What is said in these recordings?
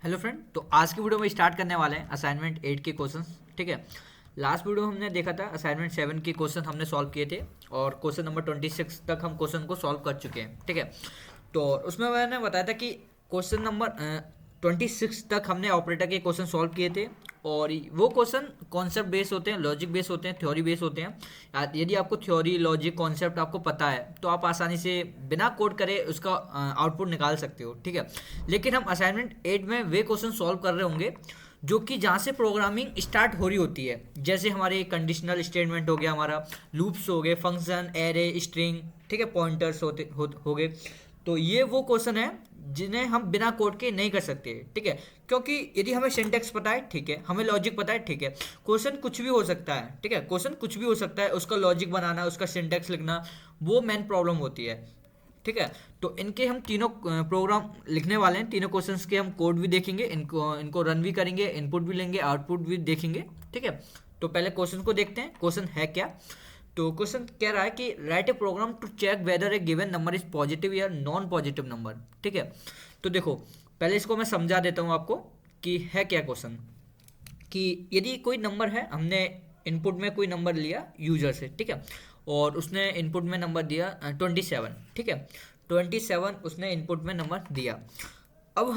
Hello friend. तो आज की वीडियो में स्टार्ट करने वाले हैं असाइनमेंट 8 के क्वेश्चंस। ठीक है। लास्ट वीडियो में हमने देखा था असाइनमेंट 7 के क्वेश्चन हमने सॉल्व किए थे और क्वेश्चन नंबर 26 तक हम क्वेश्चन को सॉल्व कर चुके हैं। ठीक है। तो उसमें मैंने बताया था कि क्वेश्चन नंबर 26 तक हमने ऑपरेटर के क्वेश्चन सॉल्व किए थे और वो क्वेश्चन कॉन्सेप्ट बेस होते हैं, लॉजिक बेस होते हैं, थ्योरी बेस होते हैं। यदि आपको थ्योरी, लॉजिक, कॉन्सेप्ट आपको पता है तो आप आसानी से बिना कोड करे उसका आउटपुट निकाल सकते हो। ठीक है। लेकिन हम असाइनमेंट 8 में वे क्वेश्चन सॉल्व कर रहे होंगे जो कि जहाँ से प्रोग्रामिंग स्टार्ट हो रही होती है, जैसे हमारे कंडीशनल स्टेटमेंट हो गया, हमारा लूप्स हो गए, फंक्शन, एरे, स्ट्रिंग, ठीक है, पॉइंटर्स हो गए। तो ये वो क्वेश्चन है जिन्हें हम बिना कोड के नहीं कर सकते। ठीक है। क्योंकि यदि हमें सिंटेक्स पता है, ठीक है, हमें लॉजिक पता है, ठीक है, क्वेश्चन कुछ भी हो सकता है। ठीक है। क्वेश्चन कुछ भी हो सकता है, उसका लॉजिक बनाना, उसका सिंटेक्स लिखना, वो मेन प्रॉब्लम होती है। ठीक है। तो इनके हम तीनों प्रोग्राम लिखने वाले हैं। तीनों क्वेश्चंस के हम कोड भी देखेंगे, इनको इनको रन भी करेंगे, इनपुट भी लेंगे, आउटपुट भी देखेंगे। ठीक है। तो पहले क्वेश्चन को देखते हैं, क्वेश्चन है क्या। तो क्वेश्चन कह रहा है कि write a program to check whether a given number is positive या नॉन पॉजिटिव नंबर। ठीक है। तो देखो, पहले इसको मैं समझा देता हूँ आपको कि है क्या क्वेश्चन। कि यदि कोई नंबर है, हमने इनपुट में कोई नंबर लिया यूजर से, ठीक है, और उसने इनपुट में नंबर दिया 27। ठीक है। 27 उसने इनपुट में नंबर दिया। अब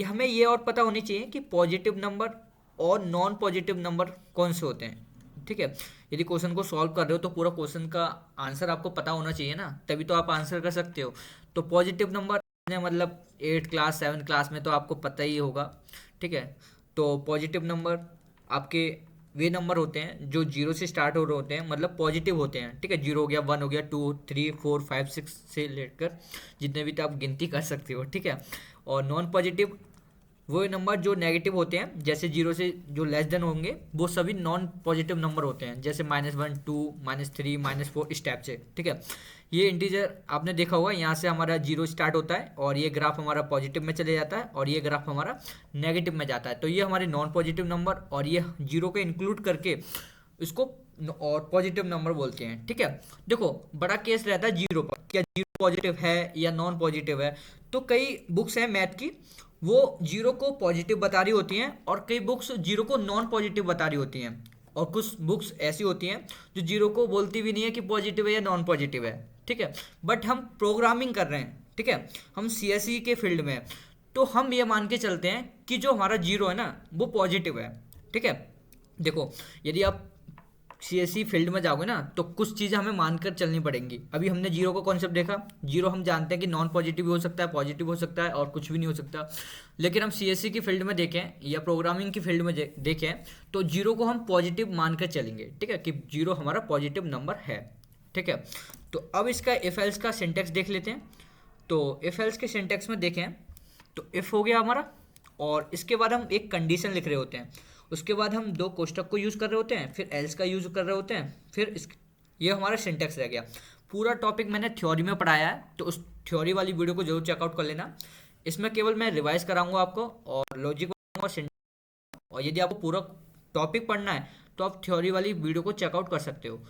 हमें ये और पता होनी चाहिए कि पॉजिटिव नंबर और नॉन पॉजिटिव नंबर कौन से होते हैं। ठीक है। यदि क्वेश्चन को सॉल्व कर रहे हो तो पूरा क्वेश्चन का आंसर आपको पता होना चाहिए ना, तभी तो आप आंसर कर सकते हो। तो पॉजिटिव नंबर मतलब 8 क्लास 7 क्लास में तो आपको पता ही होगा। ठीक है। तो पॉजिटिव नंबर आपके वे नंबर होते हैं जो जीरो से स्टार्ट हो रहे होते हैं, मतलब पॉजिटिव होते हैं। ठीक है। जीरो हो गया, 1 हो गया, 2, 3, 4, 5, 6 से लेकर जितने भी तो आप गिनती कर सकते हो। ठीक है। और नॉन पॉजिटिव वो नंबर जो नेगेटिव होते हैं, जैसे जीरो से जो लेस देन होंगे वो सभी नॉन पॉजिटिव नंबर होते हैं, जैसे -1, 2, -3, -4 इस टाइप से। ठीक है। ये इंटीजर आपने देखा होगा, यहाँ से हमारा जीरो स्टार्ट होता है और ये ग्राफ हमारा पॉजिटिव में चले जाता है और ये ग्राफ हमारा नेगेटिव में जाता है। तो ये हमारे नॉन पॉजिटिव नंबर और ये जीरो को इंक्लूड करके इसको और पॉजिटिव नंबर बोलते हैं। ठीक है। देखो, बड़ा केस रहता है जीरो पर, क्या जीरो पॉजिटिव है या नॉन पॉजिटिव है। तो कई बुक्स हैं मैथ की, वो जीरो को पॉजिटिव बता रही होती हैं और कई बुक्स जीरो को नॉन पॉजिटिव बता रही होती हैं। और कुछ बुक्स ऐसी होती हैं जो जीरो को बोलती भी नहीं है कि पॉजिटिव है या नॉन पॉजिटिव है। ठीक है। बट हम प्रोग्रामिंग कर रहे हैं, ठीक है, हम सीएसई के फील्ड में हैं, तो हम ये मान के चलते हैं कि जो हमारा जीरो है ना वो पॉजिटिव है। ठीक है। देखो, यदि आप सीएससी फील्ड में जाओगे ना तो कुछ चीज़ें हमें मानकर चलनी पड़ेंगी। अभी हमने जीरो का कॉन्सेप्ट देखा, जीरो हम जानते हैं कि नॉन पॉजिटिव भी हो सकता है, पॉजिटिव हो सकता है और कुछ भी नहीं हो सकता। लेकिन हम सीएससी की फील्ड में देखें या प्रोग्रामिंग की फील्ड में देखें तो जीरो को हम पॉजिटिव मानकर चलेंगे। ठीक है, कि जीरो हमारा पॉजिटिव नंबर है। ठीक है। तो अब इसका इफ एल्स का सिंटेक्स देख लेते हैं। तो इफ एल्स के सिंटेक्स में देखें तो इफ हो गया हमारा, और इसके बाद हम एक कंडीशन लिख रहे होते हैं, उसके बाद हम दो कोष्टक को यूज़ कर रहे होते हैं, फिर एल्स का यूज़ कर रहे होते हैं, फिर ये हमारा सिंटेक्स रह गया। पूरा टॉपिक मैंने थ्योरी में पढ़ाया है, तो उस थ्योरी वाली वीडियो को जरूर चेकआउट कर लेना। इसमें केवल मैं रिवाइज कराऊंगा आपको और लॉजिक और सिंटेक्स। और यदि आपको पूरा टॉपिक पढ़ना है तो आप थ्योरी वाली वीडियो को चेकआउट कर सकते हो।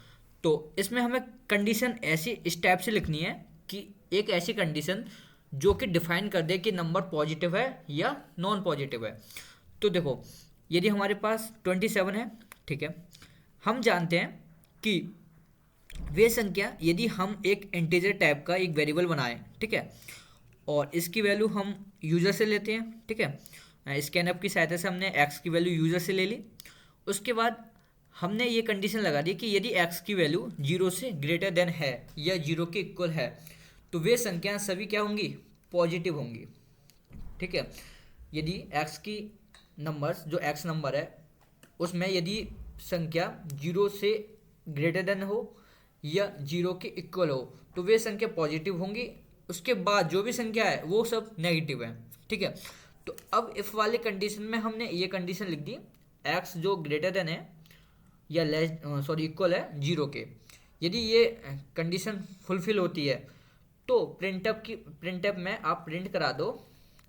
तो इसमें हमें कंडीशन ऐसी इस टाइप से लिखनी है कि एक ऐसी कंडीशन जो कि डिफाइन कर दे कि नंबर पॉजिटिव है या नॉन पॉजिटिव है। तो देखो, यदि हमारे पास 27 है, ठीक है, हम जानते हैं कि वे संख्या, यदि हम एक इंटीजर टाइप का एक वेरिएबल बनाएं, ठीक है, और इसकी वैल्यू हम यूज़र से लेते हैं। ठीक है। स्कैनअप की सहायता से हमने एक्स की वैल्यू यूज़र से ले ली। उसके बाद हमने ये कंडीशन लगा दी कि यदि एक्स की वैल्यू जीरो से ग्रेटर देन है या जीरो के इक्वल है तो वे संख्याएं सभी क्या होंगी, पॉजिटिव होंगी। ठीक है। यदि एक्स की नंबर्स, जो एक्स नंबर है उसमें यदि संख्या जीरो से ग्रेटर देन हो या जीरो के इक्वल हो तो वे संख्या पॉजिटिव होंगी। उसके बाद जो भी संख्या है वो सब नेगेटिव है। ठीक है। तो अब इफ वाले कंडीशन में हमने ये कंडीशन लिख दी, एक्स जो ग्रेटर देन है या लेस, सॉरी, इक्वल है जीरो के। यदि ये कंडीशन फुलफिल होती है तो प्रिंटअप में आप प्रिंट करा दो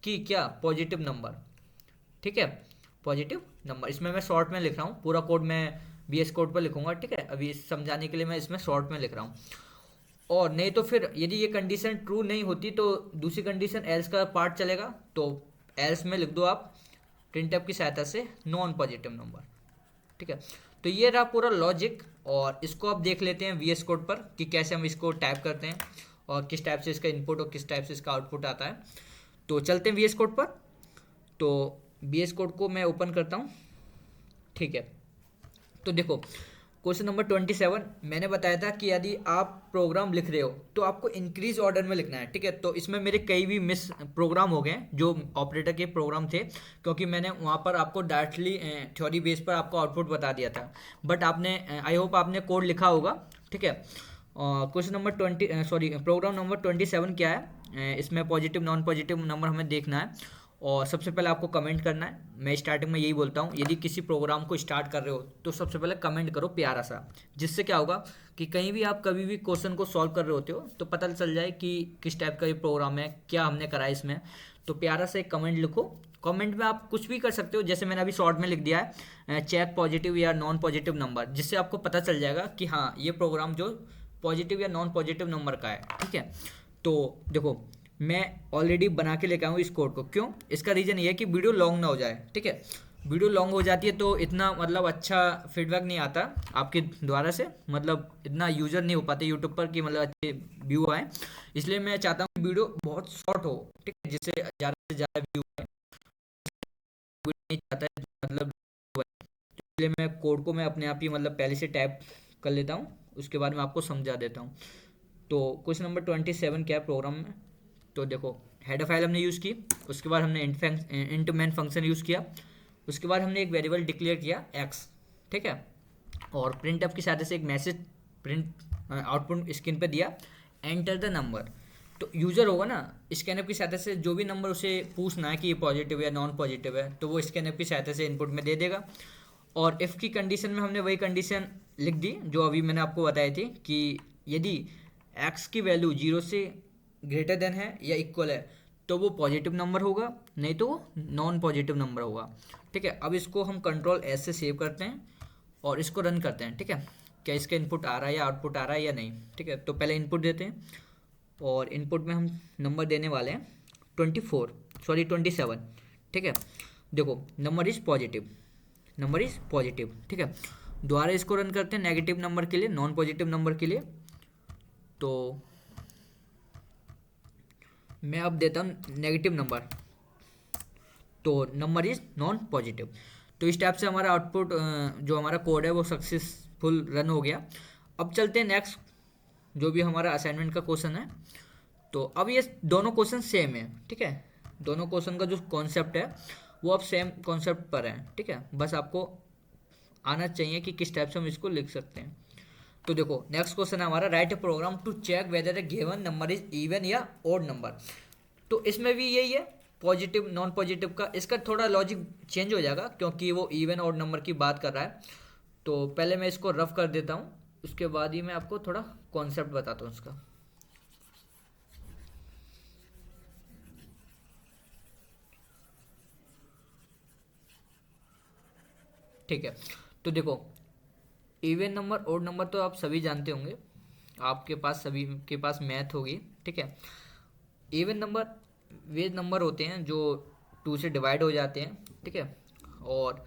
कि क्या, पॉजिटिव नंबर। ठीक है, पॉजिटिव नंबर। इसमें मैं शॉर्ट में लिख रहा हूँ, पूरा कोड मैं बीएस कोड पर लिखूंगा। ठीक है, अभी समझाने के लिए मैं इसमें शॉर्ट में लिख रहा हूँ। और नहीं तो फिर यदि ये कंडीशन ट्रू नहीं होती तो दूसरी कंडीशन एल्स का पार्ट चलेगा। तो एल्स में लिख दो आप printf की सहायता से नॉन पॉजिटिव नंबर। ठीक है, तो ये रहा पूरा लॉजिक, और इसको आप देख लेते हैं VS कोड पर कि कैसे हम इसको टाइप करते हैं और किस टाइप से इसका इनपुट और किस टाइप से इसका आउटपुट आता है। तो चलते हैं VS कोड पर। तो VS कोड को मैं ओपन करता हूँ। ठीक है, तो देखो क्वेश्चन नंबर 27 मैंने बताया था कि यदि आप प्रोग्राम लिख रहे हो तो आपको इंक्रीज ऑर्डर में लिखना है। ठीक है, तो इसमें मेरे कई भी मिस प्रोग्राम हो गए जो ऑपरेटर के प्रोग्राम थे, क्योंकि मैंने वहाँ पर आपको डायरेक्टली थ्योरी बेस पर आपको आउटपुट बता दिया था, बट आपने आई होप आपने कोड लिखा होगा। ठीक है, क्वेश्चन नंबर 20 प्रोग्राम नंबर 27 क्या है, इसमें पॉजिटिव नॉन पॉजिटिव नंबर हमें देखना है। और सबसे पहले आपको कमेंट करना है। मैं स्टार्टिंग में यही बोलता हूँ, यदि किसी प्रोग्राम को स्टार्ट कर रहे हो तो सबसे पहले कमेंट करो प्यारा सा, जिससे क्या होगा कि कहीं भी आप कभी भी क्वेश्चन को सॉल्व कर रहे होते हो तो पता चल जाए कि किस टाइप का ये प्रोग्राम है, क्या हमने करा है इसमें। तो प्यारा सा एक कमेंट लिखो। कमेंट में आप कुछ भी कर सकते हो, जैसे मैंने अभी शॉर्ट में लिख दिया है चेक पॉजिटिव या नॉन पॉजिटिव नंबर, जिससे आपको पता चल जाएगा कि हाँ ये प्रोग्राम जो पॉजिटिव या नॉन पॉजिटिव नंबर का है। ठीक है, तो देखो मैं ऑलरेडी बना के लेके आऊँ इस कोड को। क्यों? इसका रीज़न ये है कि वीडियो लॉन्ग ना हो जाए। ठीक है, वीडियो लॉन्ग हो जाती है तो इतना मतलब अच्छा फीडबैक नहीं आता आपके द्वारा से, मतलब इतना यूज़र नहीं हो पाते यूट्यूब पर कि मतलब अच्छे व्यू आए। इसलिए मैं चाहता हूँ वीडियो बहुत शॉर्ट हो। ठीक है, जिससे ज़्यादा से ज़्यादा व्यू आए। वीडियो नहीं चाहता है मतलब, इसलिए मैं कोड को मैं अपने आप ही मतलब पहले से टाइप कर लेता हूँ, उसके बाद मैं आपको समझा देता हूँ। तो क्वेश्चन नंबर 27 क्या है प्रोग्राम में, तो देखो हेडर फाइल हमने यूज़ की, उसके बाद हमने इंट मेन फंक्शन यूज़ किया, उसके बाद हमने एक वेरिएबल डिक्लेयर किया x। ठीक है, और प्रिंट एफ की सहायता से एक मैसेज प्रिंट आउटपुट स्क्रीन पे दिया, एंटर द नंबर। तो यूज़र होगा ना, स्कैनएफ की सहायता से जो भी नंबर उसे पूछना है कि ये पॉजिटिव या नॉन पॉजिटिव है, तो वो स्कैनएफ की सहायता से इनपुट में दे देगा। और इफ़ की कंडीशन में हमने वही कंडीशन लिख दी जो अभी मैंने आपको बताई थी कि यदि x की वैल्यू 0 से ग्रेटर देन है या इक्वल है तो वो पॉजिटिव नंबर होगा, नहीं तो वो नॉन पॉजिटिव नंबर होगा। ठीक है, अब इसको हम कंट्रोल एस से सेव करते हैं और इसको रन करते हैं। ठीक है, क्या इसका इनपुट आ रहा है या आउटपुट आ रहा है या नहीं। ठीक है, तो पहले इनपुट देते हैं और इनपुट में हम नंबर देने वाले हैं 27। ठीक है, देखो number is positive, number is positive. ठीक है, दोबारा इसको रन करते हैं नेगेटिव नंबर के लिए, नॉन पॉजिटिव नंबर के लिए। तो मैं अब देता हूँ नेगेटिव नंबर, तो नंबर इज़ नॉन पॉजिटिव। तो इस टाइप से हमारा आउटपुट जो हमारा कोड है वो सक्सेसफुल रन हो गया। अब चलते हैं नेक्स्ट, जो भी हमारा असाइनमेंट का क्वेश्चन है। तो अब ये दोनों क्वेश्चन सेम है। ठीक है, दोनों क्वेश्चन का जो कॉन्सेप्ट है वो अब सेम कॉन्सेप्ट पर है। ठीक है, बस आपको आना चाहिए कि किस टाइप से हम इसको लिख सकते हैं। तो देखो नेक्स्ट क्वेश्चन है हमारा, write a program to check whether a given number is even या ओड नंबर। तो इसमें भी यही है पॉजिटिव नॉन पॉजिटिव का, इसका थोड़ा लॉजिक चेंज हो जाएगा क्योंकि वो इवन ओड नंबर की बात कर रहा है। तो पहले मैं इसको रफ कर देता हूँ, उसके बाद ही मैं आपको थोड़ा कॉन्सेप्ट बताता हूँ इसका। ठीक है, तो देखो इवन नंबर ओड नंबर तो आप सभी जानते होंगे, आपके पास सभी के पास मैथ होगी। ठीक है, इवन नंबर वे नंबर होते हैं जो 2 से डिवाइड हो जाते हैं। ठीक है, और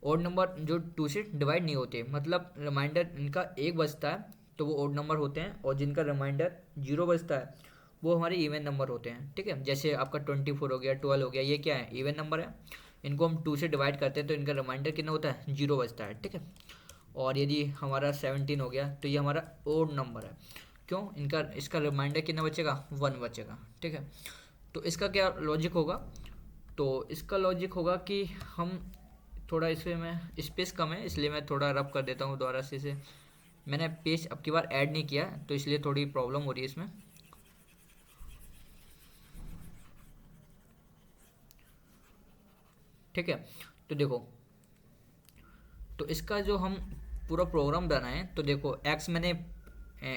ओड नंबर जो 2 से डिवाइड नहीं होते, मतलब रिमाइंडर इनका 1 बचता है तो वो ओड नंबर होते हैं, और जिनका रिमाइंडर 0 बचता है वो हमारे इवन नंबर होते हैं। ठीक है, जैसे आपका 24 हो गया, 12 हो गया, ये क्या है इवन नंबर है। इनको हम 2 से डिवाइड करते हैं तो इनका रिमाइंडर कितना होता है 0 बचता है। ठीक है, और यदि हमारा 17 हो गया तो ये हमारा ओड नंबर है। क्यों? इनका इसका रिमाइंडर कितना बचेगा 1 बचेगा। ठीक है, तो इसका क्या लॉजिक होगा, तो इसका लॉजिक होगा कि हम थोड़ा इसमें मैं स्पेस कम है इसलिए मैं थोड़ा रब कर देता हूँ दोबारा से इसे। मैंने पेज अब की बार ऐड नहीं किया तो इसलिए थोड़ी प्रॉब्लम हो रही है इसमें। ठीक है, तो देखो तो इसका जो हम पूरा प्रोग्राम बनाए तो देखो एक्स मैंने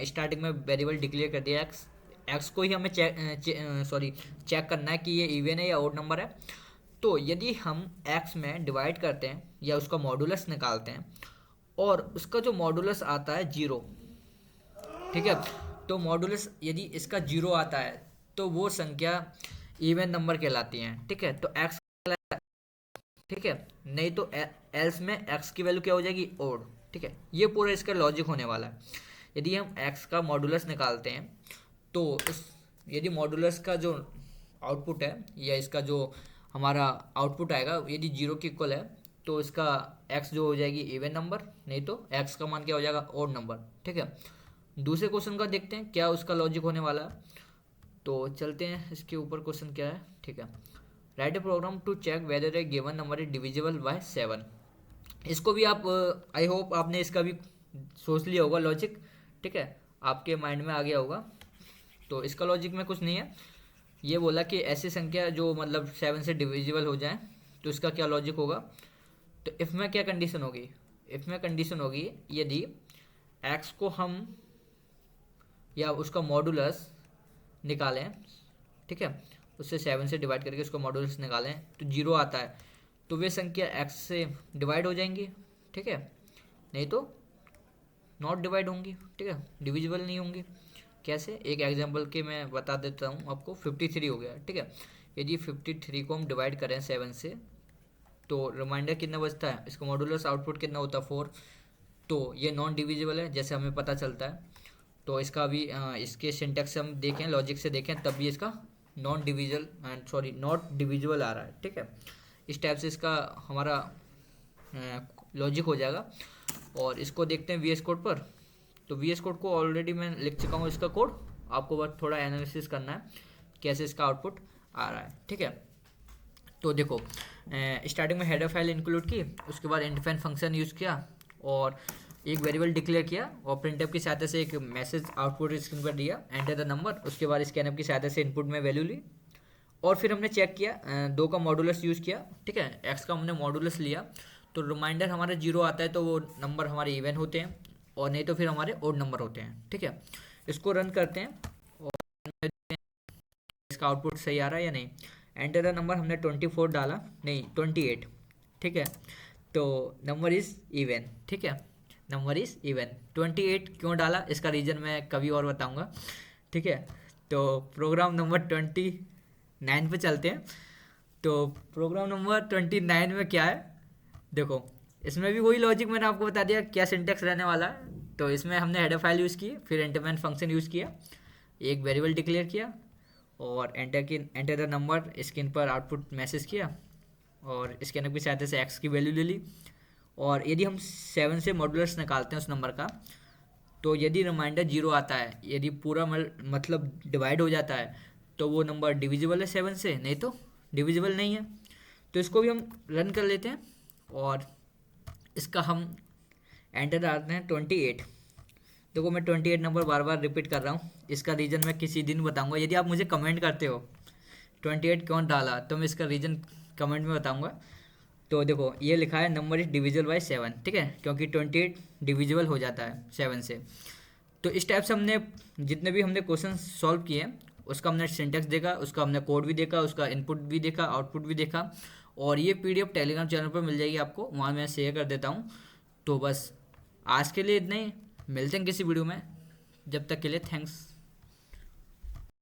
स्टार्टिंग में वेरिएबल डिक्लेयर कर दिया एक्स, एक्स को ही हमें चेक करना है कि ये इवन है या ओड नंबर है। तो यदि हम एक्स में डिवाइड करते हैं या उसका मॉडुलस निकालते हैं और उसका जो मॉडुलस आता है 0, ठीक है, तो मॉडुलस यदि इसका 0 आता है तो वो संख्या इवन नंबर कहलाती हैं, ठीक है। तो एक्स, ठीक है, नहीं तो एल्स में एक्स की वैल्यू क्या हो जाएगी, ओड, ठीक है। ये पूरा इसका लॉजिक होने वाला है। यदि हम एक्स का मॉडुलस निकालते हैं तो इस, यदि मॉडुलस का जो आउटपुट है या इसका जो हमारा आउटपुट आएगा यदि जीरो के इक्वल है तो इसका एक्स जो हो जाएगी इवन नंबर, नहीं तो एक्स का मान क्या हो जाएगा, ओड नंबर, ठीक है। दूसरे क्वेश्चन का देखते हैं क्या उसका लॉजिक होने वाला है। तो चलते हैं इसके ऊपर, क्वेश्चन क्या है, ठीक है। Write a program to check whether a given number is divisible by 7। इसको भी आप, आई होप आपने इसका भी सोच लिया होगा लॉजिक, ठीक है, आपके माइंड में आ गया होगा। तो इसका लॉजिक में कुछ नहीं है, ये बोला कि ऐसी संख्या जो मतलब 7 से डिविजिबल हो जाए तो इसका क्या लॉजिक होगा। तो इफ़ में क्या कंडीशन होगी, इफ़ में कंडीशन होगी यदि एक्स को हम या उसका मॉडुलस निकालें, ठीक है, उससे 7 से डिवाइड करके उसका मॉडुलस निकालें तो जीरो आता है तो वे संख्या एक्स से डिवाइड हो जाएंगी, ठीक है, नहीं तो नॉट डिवाइड होंगी, ठीक है, डिविजिबल नहीं होंगी। कैसे, एक एग्जांपल के मैं बता देता हूँ आपको। 53 हो गया, ठीक है। यदि 53 को हम डिवाइड करें 7 से तो रिमाइंडर कितना बचता है, इसका मॉडुलस आउटपुट कितना होता है 4, तो ये नॉन डिविजिबल है जैसे हमें पता चलता है। तो इसका भी इसके सिंटैक्स से हम देखें, लॉजिक से देखें, तब भी इसका non divisible sorry not divisible आ रहा है, ठीक है। इस टाइप से इसका हमारा लॉजिक हो जाएगा। और इसको देखते हैं वीएस कोड पर। तो वीएस कोड को ऑलरेडी मैं लिख चुका हूँ इसका कोड, आपको बस थोड़ा एनालिसिस करना है कैसे इसका आउटपुट आ रहा है, ठीक है। तो देखो, स्टार्टिंग में हेडर फाइल इंक्लूड की, उसके बाद इंडिफाइन फंक्शन यूज़ किया और एक वेरिएबल डिक्लेयर किया और प्रिंटफ की सहायता से एक मैसेज आउटपुट स्क्रीन पर दिया, एंटर द नंबर। उसके बाद स्कैनअप की सहायता से इनपुट में वैल्यू ली और फिर हमने चेक किया, दो का मॉडुलस यूज़ किया, ठीक है। एक्स का हमने मॉडुलस लिया तो रिमाइंडर हमारा जीरो आता है तो वो नंबर हमारे इवन होते हैं और नहीं तो फिर हमारे ओड नंबर होते हैं, ठीक है। इसको रन करते हैं और इसका आउटपुट सही आ रहा है या नहीं। एंटर द नंबर हमने 24 डाला, नहीं 28, ठीक है। तो नंबर इज़ इवन, ठीक है, नंबर इज़ इवन। 28 क्यों डाला इसका रीज़न मैं कभी और बताऊंगा, ठीक है। तो प्रोग्राम नंबर 29 पे चलते हैं। तो प्रोग्राम नंबर 29 में क्या है, देखो इसमें भी वही लॉजिक मैंने आपको बता दिया क्या सिंटैक्स रहने वाला है। तो इसमें हमने हेडर फाइल यूज़ की, फिर इंटरमेन फंक्शन यूज़ किया, एक वेरिएबल डिक्लेयर किया और एंटर द नंबर स्क्रीन पर आउटपुट मैसेज किया और स्कैनर की सहायता से एक्स की वैल्यू ले ली। और यदि हम 7 से मॉडुलस निकालते हैं उस नंबर का तो यदि रिमाइंडर जीरो आता है, यदि पूरा मतलब डिवाइड हो जाता है तो वो नंबर डिविजिबल है 7 से, नहीं तो डिविजिबल नहीं है। तो इसको भी हम रन कर लेते हैं और इसका हम एंटर डालते हैं 28। देखो मैं 28 नंबर बार बार रिपीट कर रहा हूँ, इसका रीज़न मैं किसी दिन बताऊँगा। यदि आप मुझे कमेंट करते हो 28 क्यों डाला तो मैं इसका रीज़न कमेंट में बताऊँगा। तो देखो ये लिखा है नंबर इज डिविजिबल बाय 7, ठीक है, क्योंकि 28 डिविजिबल हो जाता है 7 से। तो इस टाइप से हमने जितने भी हमने क्वेश्चन सॉल्व किए उसका हमने सिंटैक्स देखा, उसका हमने कोड भी देखा, उसका इनपुट भी देखा, आउटपुट भी देखा। और ये पीडीएफ टेलीग्राम चैनल पर मिल जाएगी आपको, वहाँ मैं शेयर कर देता हूँ। तो बस आज के लिए इतना ही, मिलते हैं किसी वीडियो में, जब तक के लिए थैंक्स।